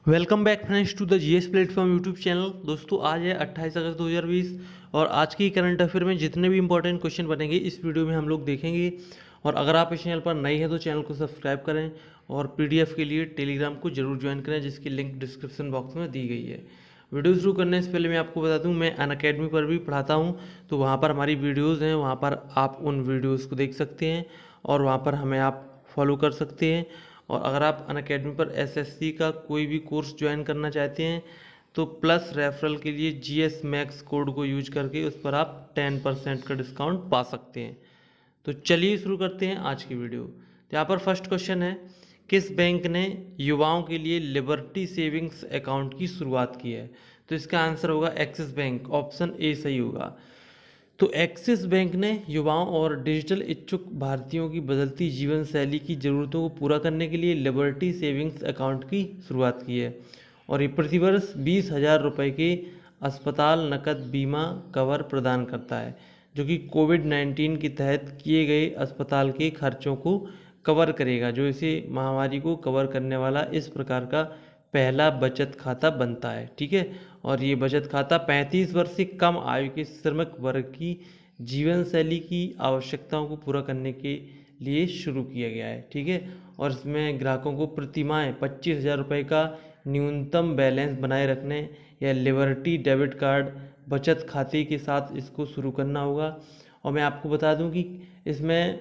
Welcome back friends to the GS platform YouTube channel. दोस्तों आज है 28 अगस्त 2020 और आज की करंट अफेयर में जितने भी इंपॉर्टेंट क्वेश्चन बनेंगे इस वीडियो में हम लोग देखेंगे। और अगर आप इस चैनल पर नए हैं तो चैनल को सब्सक्राइब करें और पीडीएफ के लिए टेलीग्राम को जरूर ज्वाइन करें जिसकी लिंक डिस्क्रिप्शन बॉक्स में दी गई है। वीडियो शुरू करने से पहले मैं आपको बता दूं मैं अनअकैडमी पर भी पढ़ाता हूं, तो वहां पर हमारी वीडियोस हैं, वहां पर आप उन वीडियोस को देख सकते हैं और वहां पर हमें आप फॉलो कर सकते हैं। और अगर आप अनअकैडमी पर एसएससी का कोई भी कोर्स ज्वाइन करना चाहते हैं तो प्लस रेफरल के लिए जीएस मैक्स कोड को यूज करके उस पर आप 10% का डिस्काउंट पा सकते हैं। तो चलिए शुरू करते हैं आज की वीडियो। तो यहाँ पर फर्स्ट क्वेश्चन है, किस बैंक ने युवाओं के लिए लिबर्टी सेविंग्स अकाउंट की शुरुआत की है? तो इसका आंसर होगा एक्सिस बैंक, ऑप्शन ए सही होगा। तो एक्सिस बैंक ने युवाओं और डिजिटल इच्छुक भारतीयों की बदलती जीवन शैली की ज़रूरतों को पूरा करने के लिए लिबर्टी सेविंग्स अकाउंट की शुरुआत की है और ये प्रतिवर्ष 20,000 रुपये के अस्पताल नकद बीमा कवर प्रदान करता है जो कि कोविड-19 के तहत किए गए अस्पताल के खर्चों को कवर करेगा, जो इसे महामारी को कवर करने वाला इस प्रकार का पहला बचत खाता बनता है। ठीक है, और ये बचत खाता 35 वर्ष से कम आयु के श्रमिक वर्ग की जीवन शैली की आवश्यकताओं को पूरा करने के लिए शुरू किया गया है। ठीक है, और इसमें ग्राहकों को प्रति माह 25,000 रुपये का न्यूनतम बैलेंस बनाए रखने या लिबर्टी डेबिट कार्ड बचत खाते के साथ इसको शुरू करना होगा। और मैं आपको बता दूं कि इसमें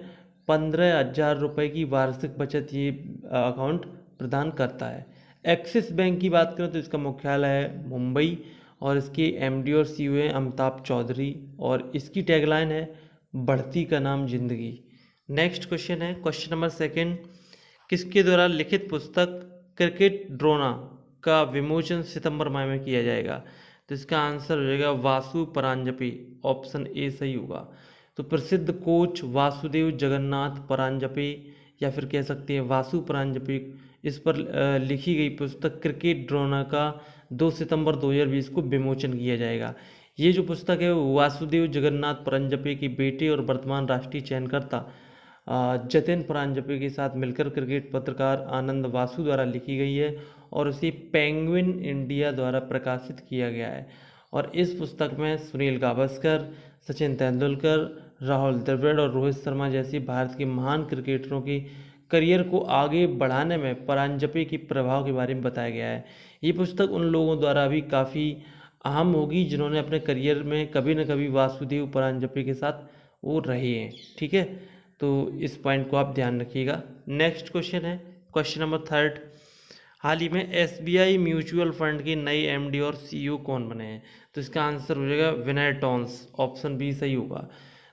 15,000 रुपये की वार्षिक बचत ये अकाउंट प्रदान करता है। एक्सिस बैंक की बात करें तो इसका मुख्यालय है मुंबई और इसके एमडी और सीईओ हैं अमिताभ चौधरी और इसकी टैगलाइन है बढ़ती का नाम जिंदगी। नेक्स्ट क्वेश्चन है क्वेश्चन नंबर सेकंड, किसके द्वारा लिखित पुस्तक क्रिकेट ड्रोना का विमोचन सितंबर माह में किया जाएगा? तो इसका आंसर हो जाएगा वासु परांजपे, ऑप्शन ए सही होगा। तो प्रसिद्ध कोच वासुदेव जगन्नाथ परांजपे या फिर कह सकते हैं वासु परांजपे, इस पर लिखी गई पुस्तक क्रिकेट ड्रोना का 2 सितंबर 2020 को विमोचन किया जाएगा। ये जो पुस्तक है वो वासुदेव जगन्नाथ परांजपे के बेटे और वर्तमान राष्ट्रीय चयनकर्ता जतिन परांजपे के साथ मिलकर क्रिकेट पत्रकार आनंद वासु द्वारा लिखी गई है और उसे पेंगुइन इंडिया द्वारा प्रकाशित किया गया है। और इस पुस्तक में सुनील गावस्कर, सचिन तेंदुलकर, राहुल द्रविड़ और रोहित शर्मा जैसे भारत के महान क्रिकेटरों के करियर को आगे बढ़ाने में परांजपे के प्रभाव के बारे में बताया गया है। ये पुस्तक उन लोगों द्वारा भी काफ़ी अहम होगी जिन्होंने अपने करियर में कभी न कभी वासुदेव परांजपे के साथ वो रहे हैं। ठीक है, तो इस पॉइंट को आप ध्यान रखिएगा। नेक्स्ट क्वेश्चन है क्वेश्चन नंबर थर्ड, हाल ही में एसबीआई म्यूचुअल फंड के नए एमडी और सीईओ कौन बने हैं? तो इसका आंसर हो जाएगा विनय टॉन्स, ऑप्शन बी सही होगा।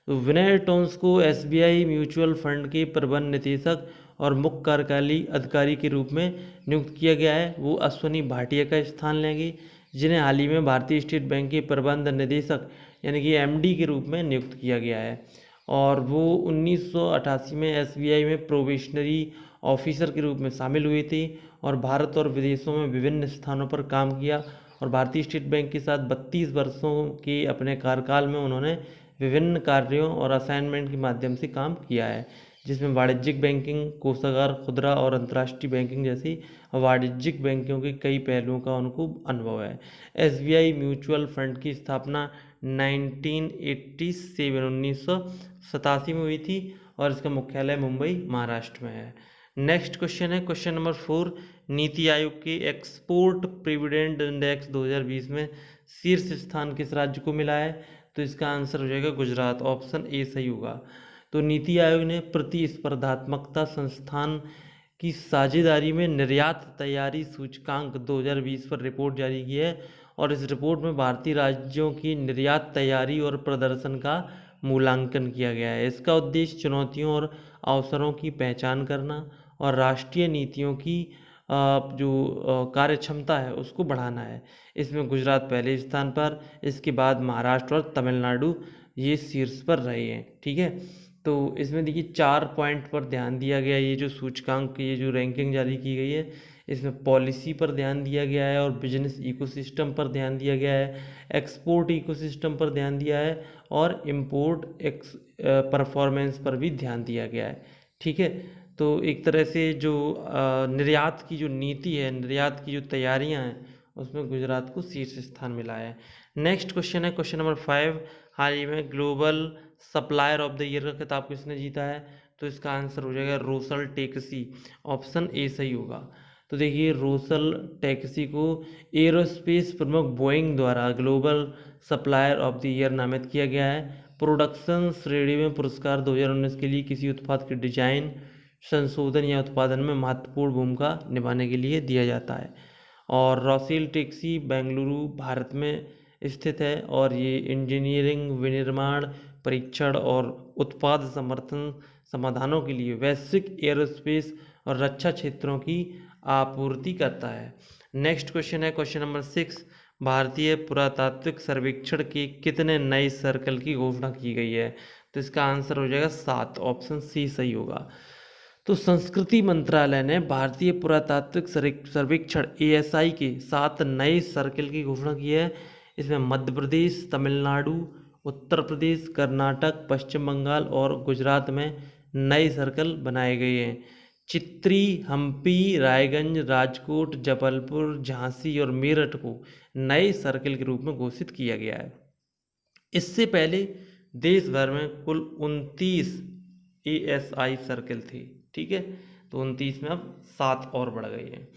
तो विनय टॉन्स को एसबीआई म्यूचुअल फंड के प्रबंध निदेशक और मुख्य कार्यकारी अधिकारी के रूप में नियुक्त किया गया है। वो अश्वनी भाटिया का स्थान लेंगे जिन्हें हाल ही में भारतीय स्टेट बैंक के प्रबंध निदेशक यानी कि एमडी के रूप में नियुक्त किया गया है। और वो 1988 में एसबीआई में प्रोबेशनरी ऑफिसर के रूप में शामिल हुए थे और भारत और विदेशों में विभिन्न स्थानों पर काम किया। और भारतीय स्टेट बैंक के साथ 32 वर्षों के अपने कार्यकाल में उन्होंने विभिन्न कार्यों और असाइनमेंट के माध्यम से काम किया है, जिसमें वाणिज्यिक बैंकिंग, कोषागार, खुदरा और अंतर्राष्ट्रीय बैंकिंग जैसी वाणिज्यिक बैंकों के कई पहलुओं का उनको अनुभव है। एसबीआई म्यूचुअल फंड की स्थापना 1987 में हुई थी और इसका मुख्यालय मुंबई महाराष्ट्र में है। नेक्स्ट क्वेश्चन है क्वेश्चन नंबर 4, नीति आयोग के एक्सपोर्ट प्रोविडेंट इंडेक्स 2020 में शीर्ष स्थान किस राज्य को मिला है? तो इसका आंसर हो जाएगा गुजरात, ऑप्शन ए सही होगा। तो नीति आयोग ने प्रतिस्पर्धात्मकता संस्थान की साझेदारी में निर्यात तैयारी सूचकांक 2020 पर रिपोर्ट जारी की है और इस रिपोर्ट में भारतीय राज्यों की निर्यात तैयारी और प्रदर्शन का मूल्यांकन किया गया है। इसका उद्देश्य चुनौतियों और अवसरों की पहचान करना और राष्ट्रीय नीतियों की जो कार्य क्षमता है उसको बढ़ाना है। इसमें गुजरात पहले स्थान पर, इसके बाद महाराष्ट्र और तमिलनाडु ये शीर्ष पर रहे हैं। ठीक है, तो इसमें देखिए 4 पॉइंट पर ध्यान दिया गया। ये जो सूचकांक, ये जो रैंकिंग जारी की गई है इसमें पॉलिसी पर ध्यान दिया गया है और बिजनेस इकोसिस्टम पर ध्यान दिया गया है, एक्सपोर्ट इकोसिस्टम पर ध्यान दिया है और इम्पोर्ट परफॉर्मेंस पर भी ध्यान दिया गया है। ठीक है, तो एक तरह से जो निर्यात की जो नीति है, निर्यात की जो तैयारियां हैं, उसमें गुजरात को शीर्ष स्थान मिला है। नेक्स्ट क्वेश्चन है क्वेश्चन नंबर 5, हाल ही में global supplier of the year का खिताब किसने जीता है? तो इसका आंसर हो जाएगा रोसल टेक्सी, ऑप्शन ए सही होगा। तो देखिए रोसल टैक्सी को एरोस्पेस प्रमुख बोइंग द्वारा global supplier of the year नामित किया गया है। प्रोडक्शन श्रेणी में पुरस्कार 2019 के लिए किसी उत्पाद के डिजाइन, संशोधन या उत्पादन में महत्वपूर्ण भूमिका निभाने के लिए दिया जाता है। और रोसेल टैक्सी बेंगलुरु भारत में स्थित है और ये इंजीनियरिंग, विनिर्माण, परीक्षण और उत्पाद समर्थन समाधानों के लिए वैश्विक एरोस्पेस और रक्षा क्षेत्रों की आपूर्ति करता है। नेक्स्ट क्वेश्चन है क्वेश्चन नंबर 6, भारतीय पुरातात्विक सर्वेक्षण के कितने नए सर्कल की घोषणा की गई है? तो इसका आंसर हो जाएगा 7, ऑप्शन सी सही होगा। तो संस्कृति मंत्रालय ने भारतीय पुरातात्विक सर्वेक्षण ASI के 7 नए सर्कल की घोषणा की है। इसमें मध्य प्रदेश, तमिलनाडु, उत्तर प्रदेश, कर्नाटक, पश्चिम बंगाल और गुजरात में नए सर्कल बनाए गए हैं। चित्री, हम्पी, रायगंज, राजकोट, जबलपुर, झांसी और मेरठ को नए सर्कल के रूप में घोषित किया गया है। इससे पहले देश भर में कुल 29 ASI सर्कल थे, ठीक है। तो 29 में अब 7 और बढ़ गए हैं।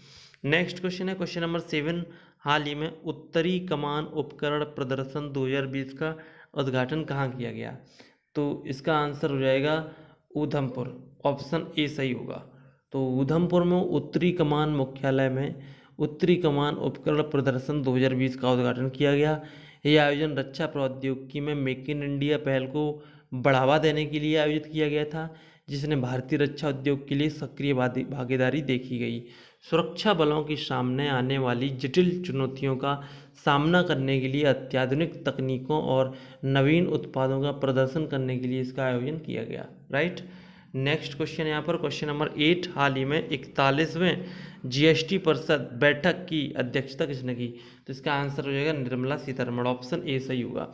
नेक्स्ट क्वेश्चन है क्वेश्चन नंबर 7, हाल ही में उत्तरी कमान उपकरण प्रदर्शन 2020 का उद्घाटन कहाँ किया गया? तो इसका आंसर हो जाएगा उधमपुर, ऑप्शन ए सही होगा। तो उधमपुर में उत्तरी कमान मुख्यालय में उत्तरी कमान उपकरण प्रदर्शन 2020 का उद्घाटन किया गया। यह आयोजन रक्षा प्रौद्योगिकी में मेक इन इंडिया पहल को बढ़ावा देने के लिए आयोजित किया गया था, जिसने भारतीय रक्षा उद्योग के लिए सक्रिय भागीदारी देखी गई। सुरक्षा बलों के सामने आने वाली जटिल चुनौतियों का सामना करने के लिए अत्याधुनिक तकनीकों और नवीन उत्पादों का प्रदर्शन करने के लिए इसका आयोजन किया गया, राइट। नेक्स्ट क्वेश्चन यहाँ पर क्वेश्चन नंबर 8, हाल ही में 41वें GST परिषद बैठक की अध्यक्षता किसने की? तो इसका आंसर हो जाएगा निर्मला सीतारमण, ऑप्शन ए सही होगा।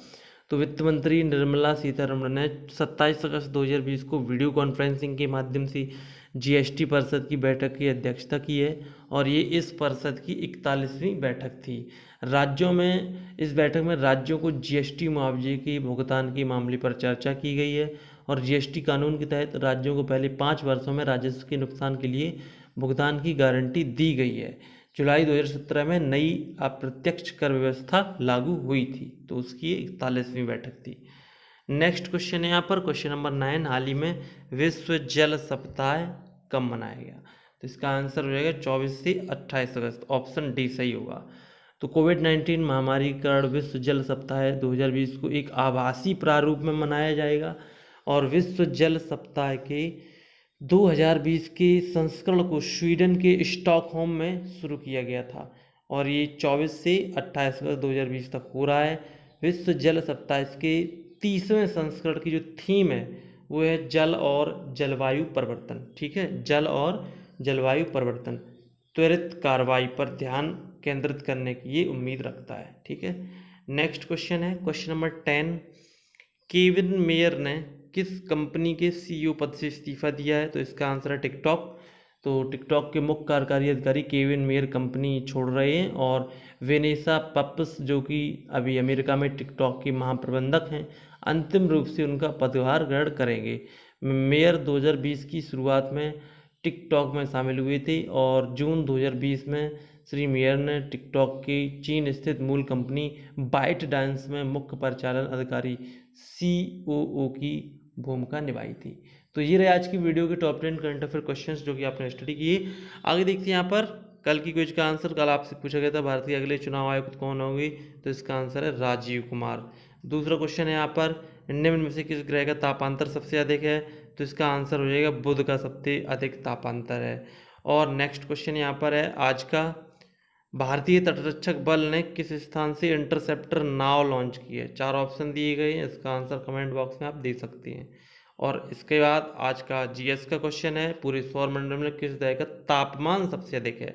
तो वित्त मंत्री निर्मला सीतारमण ने 27 अगस्त 2020 को वीडियो कॉन्फ्रेंसिंग के माध्यम से GST परिषद की बैठक की अध्यक्षता की है और ये इस परिषद की 41वीं बैठक थी। राज्यों में इस बैठक में राज्यों को GST मुआवजे के भुगतान के मामले पर चर्चा की गई है और GST कानून के तहत राज्यों को पहले 5 वर्षों में राजस्व के नुकसान के लिए भुगतान की गारंटी दी गई है। जुलाई 2017 में नई अप्रत्यक्ष कर व्यवस्था लागू हुई थी, तो उसकी 41वीं बैठक थी। नेक्स्ट क्वेश्चन है यहाँ पर क्वेश्चन नंबर 9, हाल ही में विश्व जल सप्ताह कब मनाया गया? तो इसका आंसर हो जाएगा 24 से 28 अगस्त, ऑप्शन डी सही होगा। तो कोविड-19 महामारी के कारण विश्व जल सप्ताह 2020 को एक आभासी प्रारूप में मनाया जाएगा और विश्व जल सप्ताह के 2020 के संस्करण को स्वीडन के स्टॉकहोम में शुरू किया गया था और ये 24 से 28 अगस्त 2020 तक हो रहा है। विश्व जल सप्ताह इसके 30वें संस्करण की जो थीम है वो है जल और जलवायु परिवर्तन, ठीक है, जल और जलवायु परिवर्तन, त्वरित कार्रवाई पर ध्यान केंद्रित करने की ये उम्मीद रखता है, ठीक है। नेक्स्ट क्वेश्चन है क्वेश्चन नंबर 10, केविन मेयर ने किस कंपनी के CEO पद से इस्तीफा दिया है? तो इसका आंसर है टिकटॉक। तो टिकटॉक के मुख्य कार्यकारी अधिकारी केविन मेयर कंपनी छोड़ रहे हैं और वेनेसा पप्स जो कि अभी अमेरिका में टिकटॉक के महाप्रबंधक हैं, अंतिम रूप से उनका पदभार ग्रहण करेंगे। मेयर 2020 की शुरुआत में टिकटॉक में शामिल हुए थे और जून 2020 में श्री मेयर ने टिकटॉक की चीन स्थित मूल कंपनी बाइट डांस में मुख्य परिचालन अधिकारी COO की भूमिका निभाई थी। तो ये रहे आज की वीडियो के टॉप 10 करंट अफेयर क्वेश्चंस जो कि आपने स्टडी किए। आगे देखते हैं यहाँ पर कल की क्विज का आंसर। कल आपसे पूछा गया था भारत के अगले चुनाव आयुक्त कौन होंगे, तो इसका आंसर है राजीव कुमार। दूसरा क्वेश्चन है यहाँ पर निम्न में से किस ग्रह का तापांतर सबसे अधिक है, तो इसका आंसर हो जाएगा बुध का सबसे अधिक तापांतर है। और नेक्स्ट क्वेश्चन यहाँ पर है आज का, भारतीय तटरक्षक बल ने किस स्थान से इंटरसेप्टर नाव लॉन्च की है? 4 ऑप्शन दिए गए हैं, इसका आंसर कमेंट बॉक्स में आप दे सकते हैं। और इसके बाद आज का GS का क्वेश्चन है, पूरे सौरमंडल में किस ग्रह का तापमान सबसे अधिक है?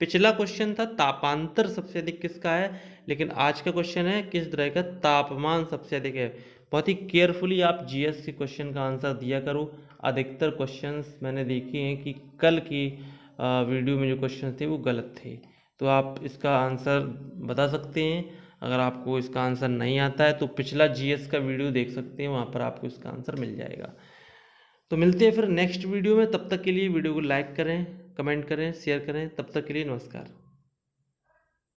पिछला क्वेश्चन था तापांतर सबसे अधिक किसका है, लेकिन आज का क्वेश्चन है किस ग्रह का तापमान सबसे अधिक है। बहुत ही केयरफुली आप GS के क्वेश्चन का आंसर दिया करो, अधिकतर क्वेश्चंस मैंने देखे हैं कि कल की वीडियो में जो क्वेश्चन थे वो गलत थे। तो आप इसका आंसर बता सकते हैं। अगर आपको इसका आंसर नहीं आता है तो पिछला जीएस का वीडियो देख सकते हैं, वहाँ पर आपको इसका आंसर मिल जाएगा। तो मिलते हैं फिर नेक्स्ट वीडियो में। तब तक के लिए वीडियो को लाइक करें, कमेंट करें, शेयर करें। तब तक के लिए नमस्कार।